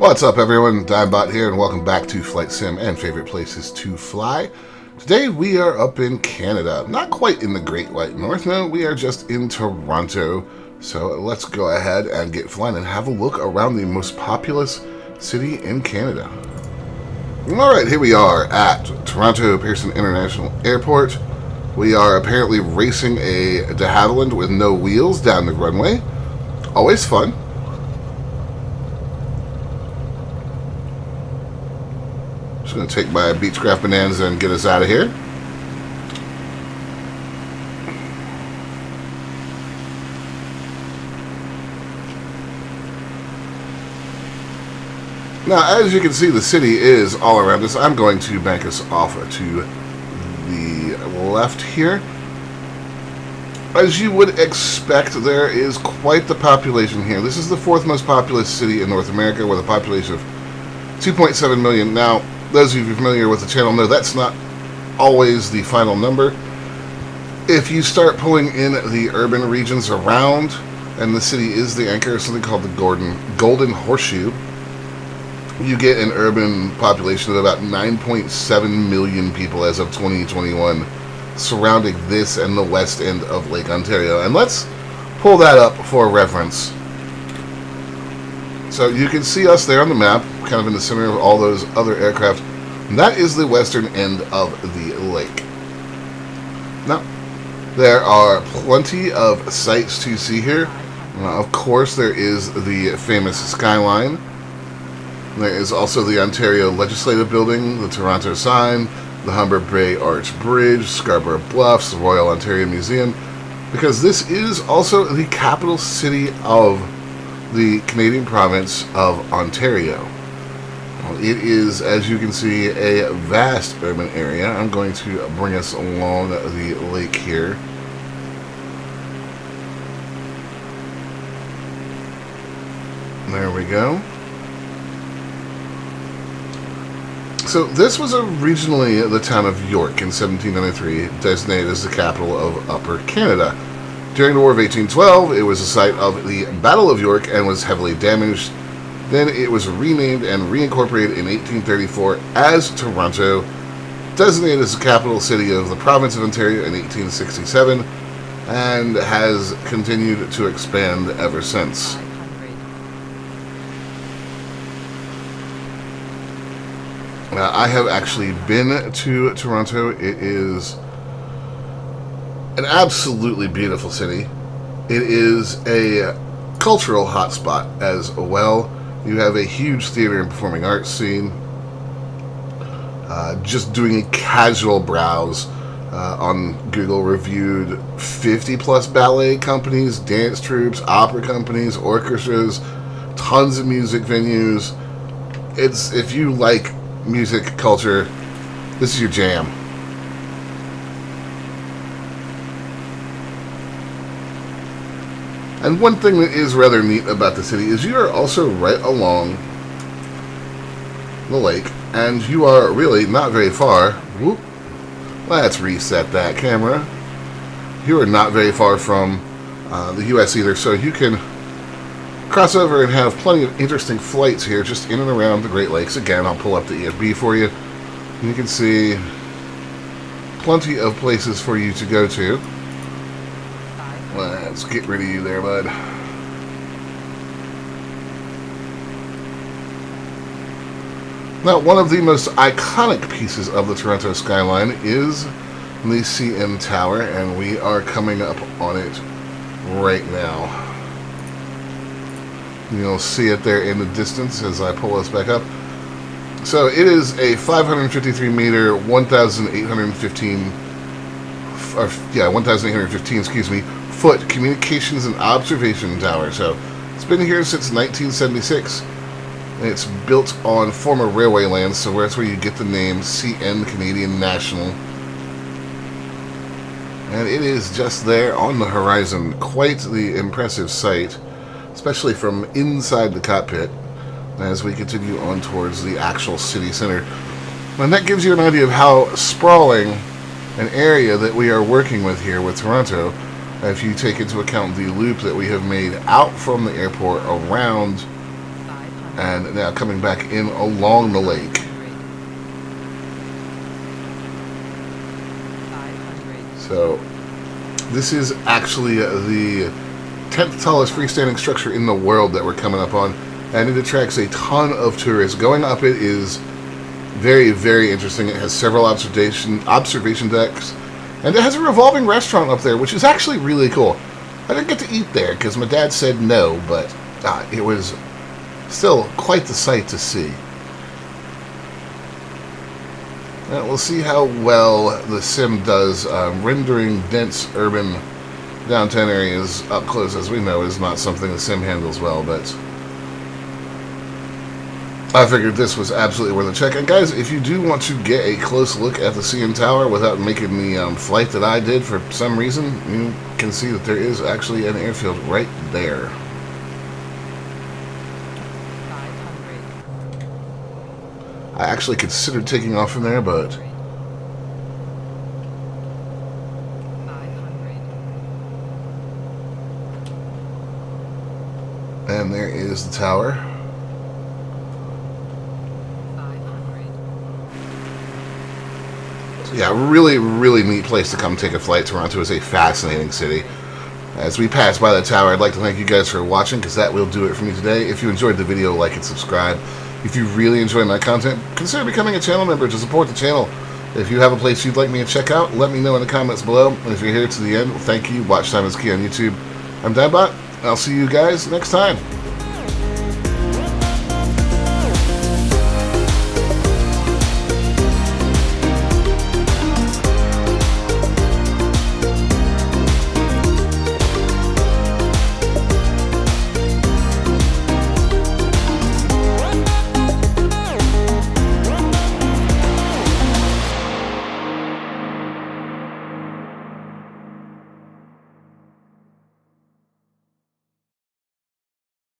What's up everyone, Dimebot here and welcome back to Flight Sim and Favorite Places to Fly. Today we are up in Canada, not quite in the Great White North, no, we are just in Toronto. So let's go ahead and get flying and have a look around the most populous city in Canada. Alright, here we are at Toronto Pearson International Airport. We are apparently racing a de Havilland with no wheels down the runway. Always fun. Just going to take my Beechcraft Bonanza and get us out of here. Now, as you can see, the city is all around us. I'm going to bank us off to the left here. As you would expect, there is quite the population here. This is the fourth most populous city in North America with a population of 2.7 million. Now, those of you familiar with the channel know that's not always the final number. If you start pulling in the urban regions around, and the city is the anchor, something called the Golden Horseshoe, you get an urban population of about 9.7 million people as of 2021 surrounding this and the west end of Lake Ontario. And let's pull that up for reference. So you can see us there on the map, kind of in the center of all those other aircraft. And that is the western end of the lake. Now, there are plenty of sights to see here. Of course, there is the famous skyline. There is also the Ontario Legislative Building, the Toronto sign, the Humber Bay Arch Bridge, Scarborough Bluffs, the Royal Ontario Museum, because this is also the capital city of the Canadian province of Ontario. Well, it is, as you can see, a vast urban area. I'm going to bring us along the lake here. There we go. So this was originally the town of York in 1793, designated as the capital of Upper Canada. During the War of 1812, it was the site of the Battle of York and was heavily damaged. Then it was renamed and reincorporated in 1834 as Toronto, designated as the capital city of the province of Ontario in 1867, and has continued to expand ever since. I have actually been to Toronto. It is an absolutely beautiful city. It is a cultural hotspot as well. You have a huge theater and performing arts scene. Just doing a casual browse on Google, reviewed 50 plus ballet companies, dance troupes, opera companies, orchestras, tons of music venues. It's, if you like music culture, this is your jam. And one thing that is rather neat about the city is you are also right along the lake, and you are really not very far. Whoop. Let's reset that camera. You are not very far from the US either, so you can cross over and have plenty of interesting flights here just in and around the Great Lakes. Again, I'll pull up the EFB for you. And you can see plenty of places for you to go to. Let's get rid of you there, bud. Now, one of the most iconic pieces of the Toronto skyline is the CN Tower, and we are coming up on it right now. You'll see it there in the distance as I pull us back up. So it is a 553 meter, 1,815 foot communications and observation tower. So it's been here since 1976. And it's built on former railway lands, so that's where you get the name CN, Canadian National. And it is just there on the horizon. Quite the impressive sight, especially from inside the cockpit as we continue on towards the actual city center. And that gives you an idea of how sprawling an area that we are working with here with Toronto, if you take into account the loop that we have made out from the airport around and now coming back in along the lake. So this is actually the 10th tallest freestanding structure in the world that we're coming up on, and it attracts a ton of tourists. Going up it is very, very interesting. It has several observation decks, and it has a revolving restaurant up there, which is actually really cool. I didn't get to eat there because my dad said no, but it was still quite the sight to see. We'll see how well the sim does rendering dense urban downtown areas up close. As we know, is not something the sim handles well, but I figured this was absolutely worth a check. And guys, if you do want to get a close look at the CN Tower without making the flight that I did for some reason, you can see that there is actually an airfield right there. I actually considered taking off from there, but and there is the tower. So yeah, really, really neat place to come take a flight. Toronto is a fascinating city. As we pass by the tower, I'd like to thank you guys for watching, because that will do it for me today. If you enjoyed the video, like and subscribe. If you really enjoy my content, consider becoming a channel member to support the channel. If you have a place you'd like me to check out, let me know in the comments below. And if you're here to the end, well, thank you. Watch time is key on YouTube. I'm Dadbot. I'll see you guys next time.